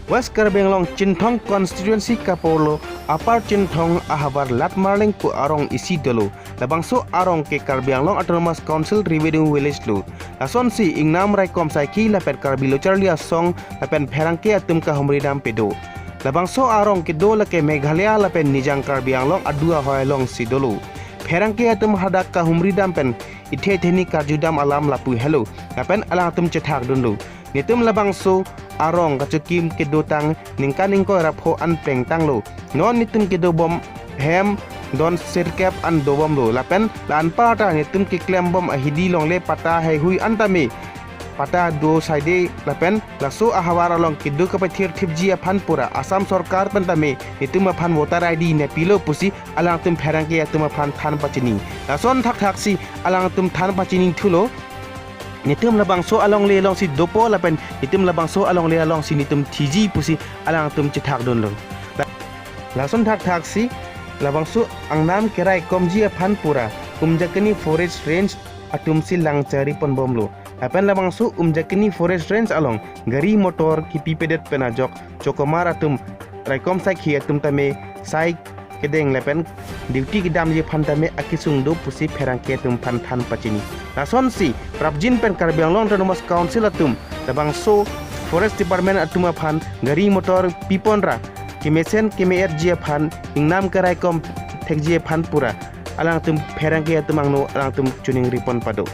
West Karbi Anglong Cintong Constituency Kapolo Apar Cintong Ahabar Latmarling Pu Arong Isi Dolo Labangso Arong ke Karbi Anglong Autonomous Council Revenue Village Lu Lason si Ingnam Raikom Saiki Lapet Karbi Lo Charlia Song Lapen Perangke Atum ka Humridam Pedo Labangso Arong ke do lake Meghalaya Lapen Nijang Karbi Anglong Adua Hoylong Si Dolo Perangke Atum Hadak ka Humridam Pen Ithe Theni Karjudam Alam Lapu Hello Lapen Alang Atum Cetak Dundu Nitum Labangso Arong kacukim kedotang ningkaning ko rapho an pleng tanglo non nitum kedo bom hem don sirkap an dobom lo lapen lan pata nitum ki klem bom ahidi long le pata hai hui antame pata do saide lapen laso ahawara long kedo kapathir thipji aphan pura asam sarkar pentame nitum aphan voter id ne pilo pusi alang tum pherangke atum aphan than pachini lason thak thaksi alang tum than pachini thulo nitum labang so along le long si dopo lapen nitum labang so along le along si nitum tiji pusi alang tum cetak don lo lason thak si labang so angnam kerai komji aphan pura umjakani forest range atum si langcari pon bomlo apen labang so umjakani forest range along gari motor ki pipedet penajok chokomar atum raikom sai khi atum tame sai kedeng lepen duty kidam je phantame akisung do pusi pherangke tum phan than pachini lason si prabjin pen Karbi Anglong Autonomous Council atum labang so forest department atuma phan gari motor piponra kimesen kimer je phan ingnam karai kom thekje phan pura alang tum pherangke atum angno alang tum chuning ripon pado